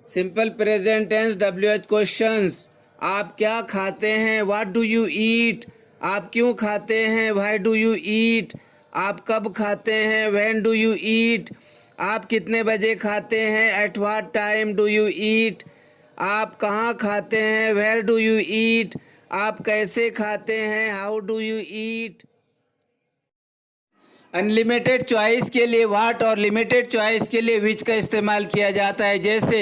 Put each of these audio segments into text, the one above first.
Simple present tense WH questions. आप क्या खाते हैं? What do you eat? आप क्यों खाते हैं? Why do you eat? आप कब खाते हैं? When do you eat? आप कितने बजे खाते हैं? At what time do you eat? आप कहाँ खाते हैं? Where do you eat? आप कैसे खाते हैं? How do you eat? Unlimited choice के लिए व्हाट और लिमिटेड चॉइस के लिए विच का इस्तेमाल किया जाता है। जैसे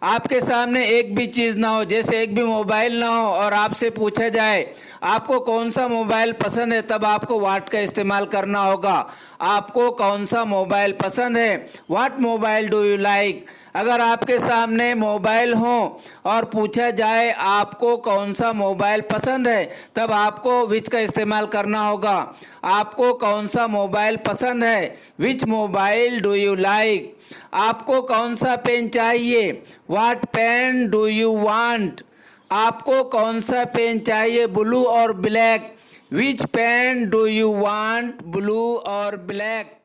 आपके सामने एक भी चीज़ ना हो, जैसे एक भी मोबाइल ना हो और आपसे पूछा जाए आपको कौन सा मोबाइल पसंद है, तब आपको व्हाट का इस्तेमाल करना होगा। आपको कौन सा मोबाइल पसंद है? What mobile do you like? अगर आपके सामने मोबाइल हो और पूछा जाए आपको कौन सा मोबाइल पसंद है, तब आपको विच का इस्तेमाल करना होगा। आपको कौन सा मोबाइल पसंद है? Which mobile do you like? आपको कौन सा पेन चाहिए? What pen do you want? आपको कौन सा पेन चाहिए, ब्लू और black? Which pen do you want, blue और ब्लैक?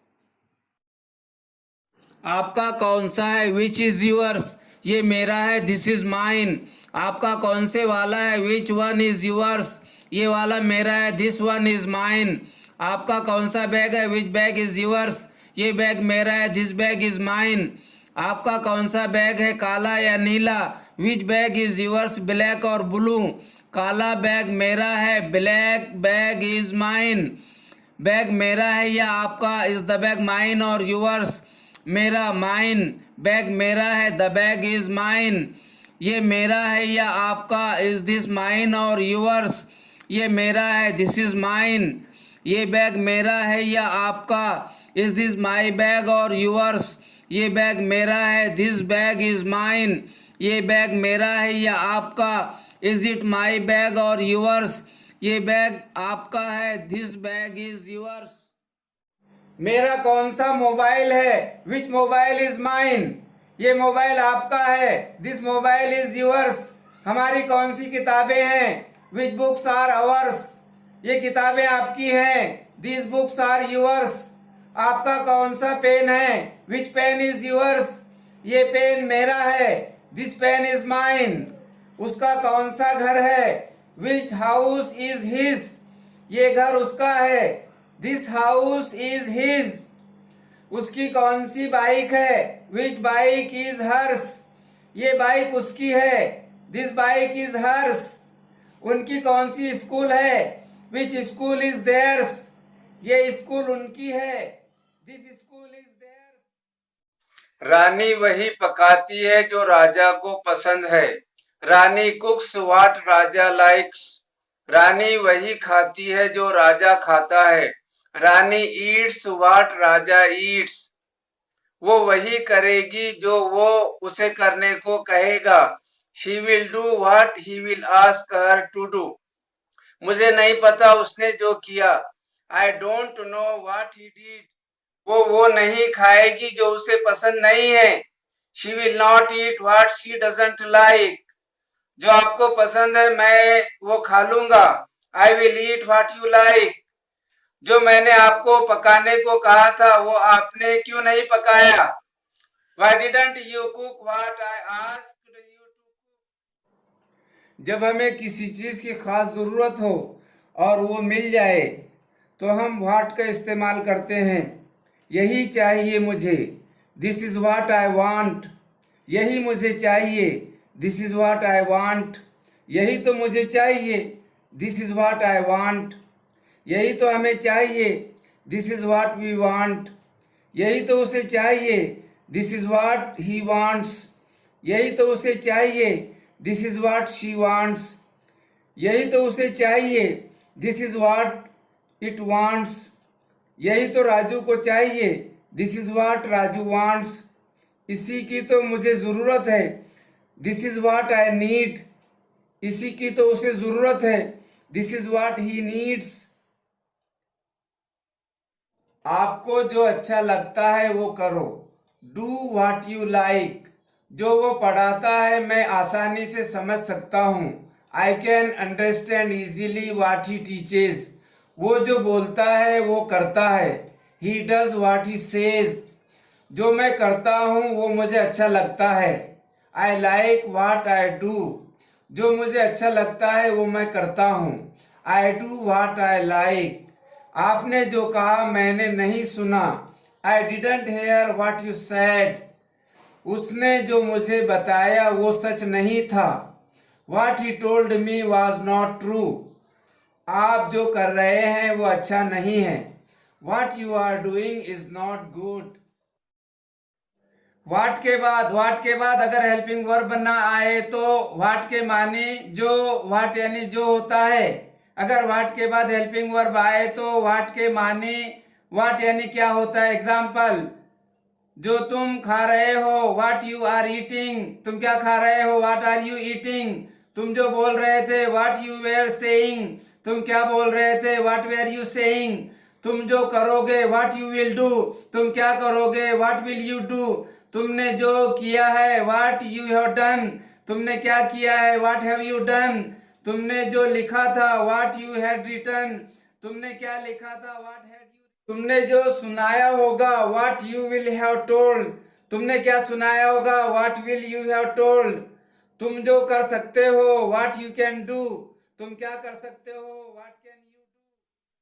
आपका कौन सा है? Which is yours? ये मेरा है, दिस इज़ माइन। आपका कौन से वाला है? Which one is yours? ये वाला मेरा है, दिस वन इज़ माइन। आपका कौन सा बैग है? विच बैग इज़ यूअर्स? ये बैग मेरा है, दिस बैग इज़ माइन। आपका कौन सा बैग है, काला या नीला? विच बैग इज़ यूअर्स, ब्लैक और ब्लू? काला बैग मेरा है, black bag is mine. Bag मेरा है या आपका? इज़ द बैग माइन और यूअर्स? मेरा, माइन। बैग मेरा है, द बैग इज़ माइन। ये मेरा है या आपका? इज़ दिस माइन और यूअर्स? ये मेरा है, दिस इज़ माइन। ये बैग मेरा है या आपका? इज़ दिस माई बैग और यूअर्स? ये बैग मेरा है, दिस बैग इज़ माइन। ये बैग मेरा है या आपका? इज़ इट माई बैग और यूअर्स? ये बैग आपका है, दिस बैग इज़ यूअर्स। मेरा कौन सा मोबाइल है? Which mobile is mine? ये मोबाइल आपका है, दिस मोबाइल इज यूअर्स। हमारी कौन सी किताबें हैं? Which books are ours? ये किताबें आपकी हैं, दिस बुक्स आर यूअर्स। आपका कौन सा पेन है? विच पेन इज यूअर्स? ये पेन मेरा है, दिस पेन इज माइन। उसका कौन सा घर है? विच हाउस इज हिज? ये घर उसका है, दिस हाउस इज हिज। उसकी कौन सी बाइक है? विच बाइक इज हर्स? ये बाइक उसकी है, दिस बाइक इज हर्स। उनकी कौन सी स्कूल है? Which school is theirs? ये स्कूल उनकी है, this school is theirs. Rani वही पकाती है जो राजा को पसंद है। रानी कुक्स व्हाट राजा लाइक्स। रानी वही खाती है जो राजा खाता है। Rani eats what raja eats. वो वही करेगी जो वो उसे करने को कहेगा। She will do what he will ask her to do. मुझे नहीं पता उसने जो किया। I don't know what he did. वो नहीं खाएगी जो उसे पसंद नहीं है। She will not eat what she doesn't like. जो आपको पसंद है मैं वो खा लूंगा। I will eat what you like. जो मैंने आपको पकाने को कहा था वो आपने क्यों नहीं पकाया? Why didn't you cook what I asked you to cook? जब हमें किसी चीज़ की खास ज़रूरत हो और वो मिल जाए तो हम व्हाट का इस्तेमाल करते हैं। यही चाहिए मुझे, this is what I want. यही मुझे चाहिए, this is what I want. यही तो मुझे चाहिए, this is what I want. यही तो हमें चाहिए, this is what we want. यही तो उसे चाहिए, this is what he wants. यही तो उसे चाहिए, this is what she wants. यही तो उसे चाहिए, this is what it wants. यही तो राजू को चाहिए, this is what Raju wants. इसी की तो मुझे ज़रूरत है, this is what I need. इसी की तो उसे ज़रूरत है, this is what he needs. आपको जो अच्छा लगता है वो करो, डू व्हाट यू लाइक। जो वो पढ़ाता है मैं आसानी से समझ सकता हूँ, I can understand easily what he teaches. वो जो बोलता है वो करता है, he does what he says. जो मैं करता हूँ वो मुझे अच्छा लगता है, I like what I do, जो मुझे अच्छा लगता है वो मैं करता हूँ। I do what I like, आपने जो कहा मैंने नहीं सुना। I didn't hear what you said, उसने जो मुझे बताया वो सच नहीं था। What he told me was not true, आप जो कर रहे हैं वो अच्छा नहीं है। What you are doing is not good. What के बाद अगर हेल्पिंग वर्ब ना आए तो व्हाट के माने जो, व्हाट यानी जो होता है। अगर व्हाट के बाद हेल्पिंग वर्ब आए तो व्हाट के माने व्हाट यानी क्या होता है। एग्जाम्पल, जो तुम खा रहे हो, व्हाट यू आर ईटिंग, तुम क्या खा रहे हो, व्हाट आर यू ईटिंग। तुम जो बोल रहे थे, व्हाट यू वेयर सेइंग, तुम क्या बोल रहे थे, व्हाट वेयर यू सेइंग। तुम जो करोगे, व्हाट यू विल डू, तुम क्या करोगे, व्हाट विल यू डू। तुमने जो किया है, व्हाट यू हैव डन, तुमने क्या किया है, व्हाट हैव यू डन। तुमने जो लिखा था, व्हाट यू हैड रिटन, तुमने क्या लिखा था, व्हाट हैड यू। तुमने जो सुनाया होगा, what you will have told, तुमने क्या सुनाया होगा, what will you have told. तुम जो कर सकते हो, व्हाट यू कैन डू, तुम क्या कर सकते हो, व्हाट कैन यू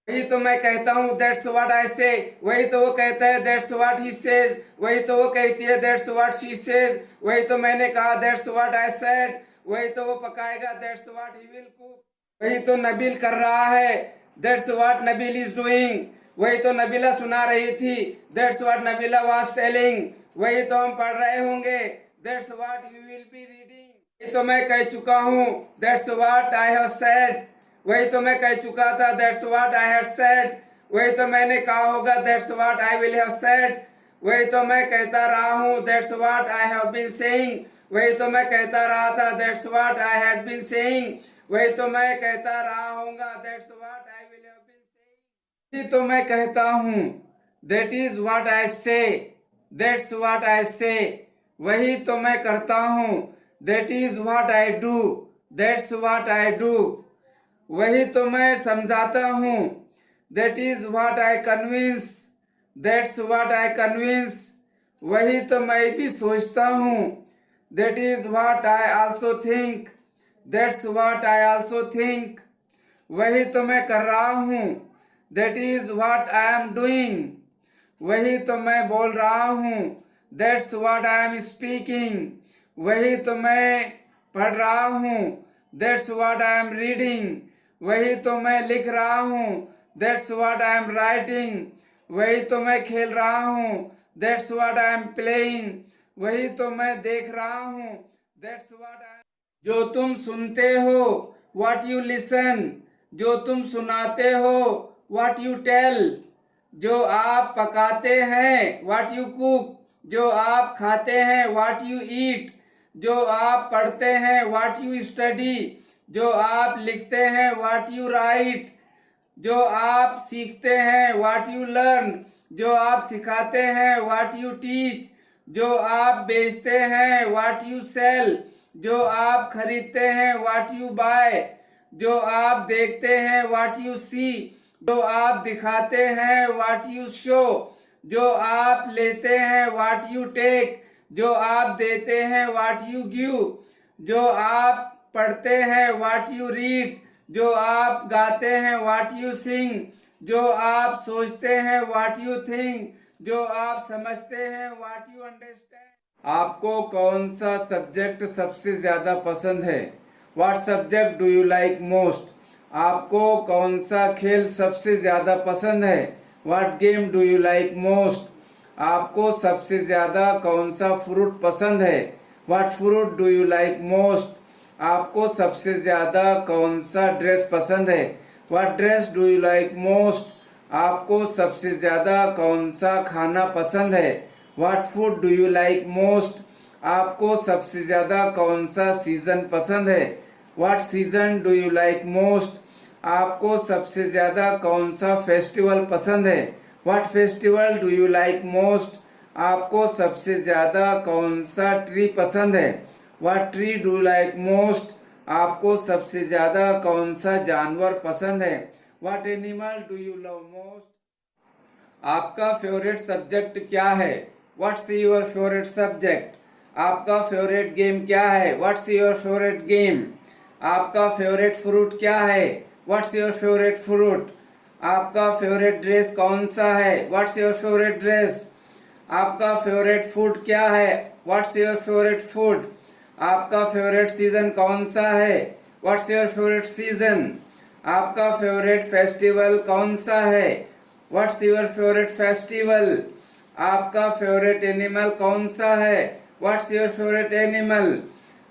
डू। वही तो मैं कहता हूँ, दैट्स व्हाट आई से, वही तो वो कहता है, दैट्स व्हाट ही सेज, वही तो वो कहती है, दैट्स व्हाट शी सेज, वही तो मैंने कहा, दैट्स व्हाट आई सेड, वही तो वो पकाएगा, that's what he will cook. वही तो नबील कर रहा है, that's what Nabeel is doing, वही तो नबीला सुना रही थी, that's what Nabeela was telling, वही तो हम पढ़ रहे होंगे, that's what you will be reading. वही तो मैं कह चुका हूँ, that's what I have said, वही तो मैं कह चुका था, that's what I had said, वही तो मैंने कहा होगा, that's what I will have said, वही तो मैं कहता रहा हूँ, that's what I have been saying, वही तो मैं कहता रहा था, that's what I had been saying, वही तो मैं कहता रहा हूँगा, that's what I will have been saying. वही तो मैं कहता हूँ, दैट इज व्हाट आई से, दैट्स व्हाट आई से, वही तो मैं करता हूँ, that is what I do, that's what I do, वही तो मैं समझाता हूँ, that is what I convince, that's what I convince, वही तो मैं भी सोचता हूँ, that is what I also think, that's what I also think, वही तो मैं कर रहा हूँ, that is what I am doing, वही तो मैं बोल रहा हूँ, that's what I am speaking, वही तो मैं पढ़ रहा हूँ, that's what I am reading, वही तो मैं लिख रहा हूँ, that's what I am writing, वही तो मैं खेल रहा हूँ, that's what I am playing, वही तो मैं देख रहा हूँ, दैट्स व्हाट आई। जो तुम सुनते हो, व्हाट यू लिसन, जो तुम सुनाते हो, व्हाट यू टेल, जो आप पकाते हैं, व्हाट यू कुक, जो आप खाते हैं, व्हाट यू ईट, जो आप पढ़ते हैं, व्हाट यू स्टडी, जो आप लिखते हैं, व्हाट यू राइट, जो आप सीखते हैं, व्हाट यू लर्न, जो आप सिखाते हैं, व्हाट यू टीच, जो आप बेचते हैं, व्हाट यू सेल, जो आप खरीदते हैं, व्हाट यू बाय, जो आप देखते हैं, व्हाट यू सी, जो आप दिखाते हैं, व्हाट यू शो, जो आप लेते हैं, व्हाट यू टेक, जो आप देते हैं, व्हाट यू गिव, जो आप पढ़ते हैं, व्हाट यू रीड, जो आप गाते हैं, व्हाट यू सिंग, जो आप सोचते हैं, व्हाट यू थिंक, जो आप समझते हैं, व्हाट यू अंडरस्टैंड। आपको कौन सा सब्जेक्ट सबसे ज़्यादा पसंद है? What subject do you like most? आपको कौन सा खेल सबसे ज़्यादा पसंद है? What game do you like most? आपको सबसे ज़्यादा कौन सा फ्रूट पसंद है? What fruit do you like most? आपको सबसे ज़्यादा कौन सा ड्रेस पसंद है? What dress do you like most? आपको सबसे ज़्यादा कौन सा खाना पसंद है? What food do you like most? आपको सबसे ज़्यादा कौन सा सीज़न पसंद है? What season do you like most? आपको सबसे ज़्यादा कौन सा फेस्टिवल पसंद है? What festival do you like most? आपको सबसे ज़्यादा कौन सा ट्री पसंद है? What tree do you like most? आपको सबसे ज़्यादा कौन सा जानवर पसंद है? What animal do you love most? आपका फेवरेट सब्जेक्ट क्या है? What's your favourite subject? आपका फेवरेट गेम क्या है? What's your favourite game? आपका फेवरेट फ्रूट क्या है? What's your favourite fruit? आपका फेवरेट ड्रेस कौन सा है? What's your favourite dress? आपका फेवरेट फूड क्या है? What's your favourite food? आपका फेवरेट सीजन कौन सा है? What's your favourite season? आपका फेवरेट फेस्टिवल कौन सा है? What's your favourite festival? आपका फेवरेट एनिमल कौन सा है? What's your favourite animal?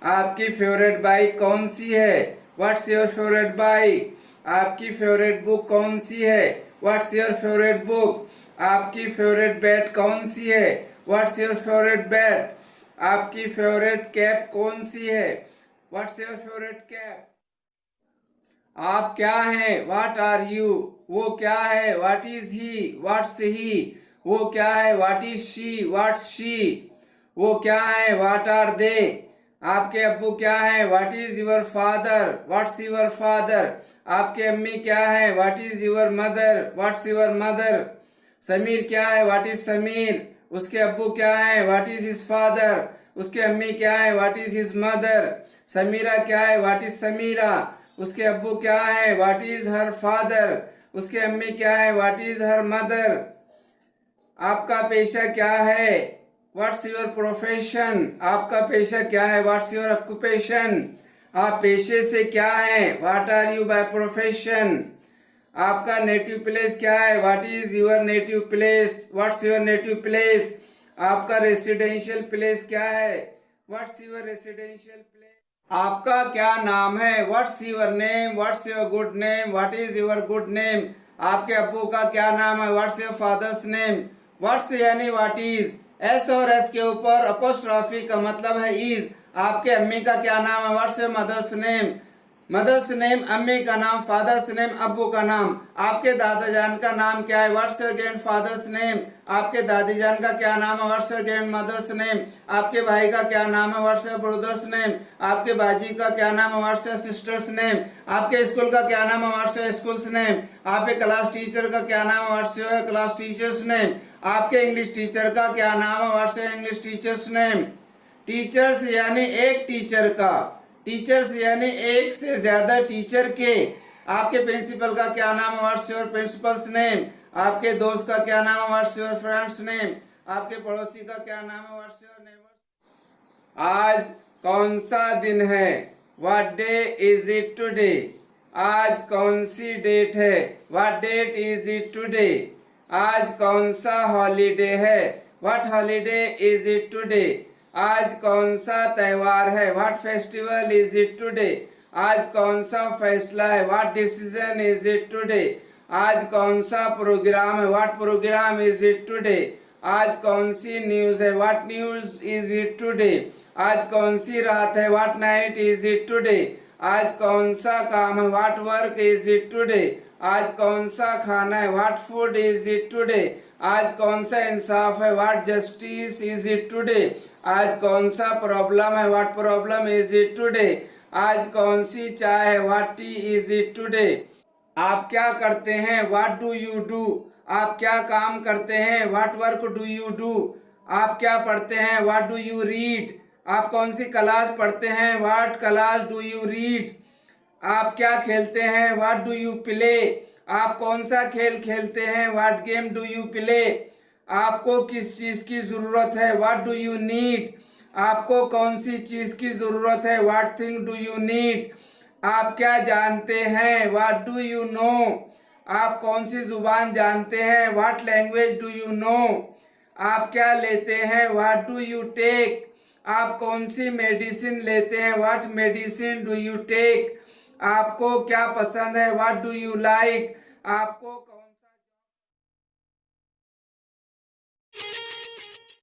आपकी फेवरेट बाइक कौन सी है? What's your favourite bike? आपकी फेवरेट बुक कौन सी है? What's your favourite book? आपकी फेवरेट बैट कौन सी है? What's your favourite bat? आपकी फेवरेट कैप कौन सी है? What's your favourite cap? आप क्या हैं? What are you? वो क्या है? What is he? What's he? वो क्या है? What is she? What's she? वो क्या है? What are they? आपके अब्बू क्या है? What is your father? What's your father? आपके अम्मी क्या है? What is your mother? What's your mother? Sameer क्या है? What is Sameer? उसके अब्बू क्या है? What is his father? उसके अम्मी क्या है? What is his mother? Sameera क्या है? What is Sameera? उसके अब्बू क्या है? What is her father? उसके अम्मी क्या है? What is her mother? आपका पेशा क्या है? What's your profession? आपका पेशा क्या है? What's your occupation? आप पेशे से क्या हैं? What are you by profession? आपका नेटिव प्लेस क्या है? What is your native place? What's your native place? आपका रेसिडेंशियल प्लेस क्या है? What's your residential place? आपका क्या नाम है? What's your name? What's your good name? What is your good name? आपके अब्बू का क्या नाम है? What's your father's name? What's यानी व्हाट इज? एस और एस के ऊपर अपोस्ट्रॉफी का मतलब है इज। आपके अम्मी का क्या नाम है? What's your mother's name? Mother's name अम्मी का नाम, फादर्स नेम अब्बू का नाम। आपके दादा जान का नाम क्या है? What's your grandfather's name? आपके दादी जान का क्या नाम है? What's your grandmother's name? आपके भाई का क्या नाम है? What's your brother's name? आपके बाजी का क्या नाम है? What's your sister's name? आपके स्कूल का क्या नाम है? What's your school's name? आपके क्लास टीचर का क्या नाम है? What's your class teacher's name? आपके इंग्लिश टीचर का क्या नाम है? What's your English teachers name? Teachers यानी एक टीचर का, टीचर्स यानी एक से ज्यादा टीचर के। आपके प्रिंसिपल का क्या नाम है? What's your principal's name? आपके दोस्त का क्या नाम है? What's your friend's name? आपके पड़ोसी का क्या नाम है? What's your neighbours? आज कौन सा दिन है? What day is it today? आज कौन सी डेट है? What date is it today? आज कौन सा हॉलीडे है? What holiday is it today? आज कौन सा त्योहार है? What festival is it today? आज कौन सा फैसला है? What decision is it today? आज कौन सा प्रोग्राम है? What programme is it today? आज कौन सी न्यूज है? What news is it today? आज कौन सी रात है? What night is it today? आज कौन सा काम है? What work is it today? आज कौन सा खाना है? What food is it today? आज कौन सा इंसाफ है? What justice is it today? आज कौन सा प्रॉब्लम है? What problem is it today? आज कौन सी चाय है? What T is it today? आप क्या करते हैं? What do you do? आप क्या काम करते हैं? What work do you do? आप क्या पढ़ते हैं? What do you read? आप कौन सी क्लास पढ़ते हैं? What class do you read? आप क्या खेलते हैं? What do you play? आप कौन सा खेल खेलते हैं? What game do you play? आपको किस चीज की जरूरत है? What do you need? आपको कौन सी चीज की जरूरत है? What thing do you need? आप क्या जानते हैं? What do you know? आप कौन सी जुबान जानते हैं? What language do you know? आप क्या लेते हैं? What do you take? आप कौन सी मेडिसिन लेते हैं? What medicine do you take? आपको क्या पसंद है? What do you like? आपको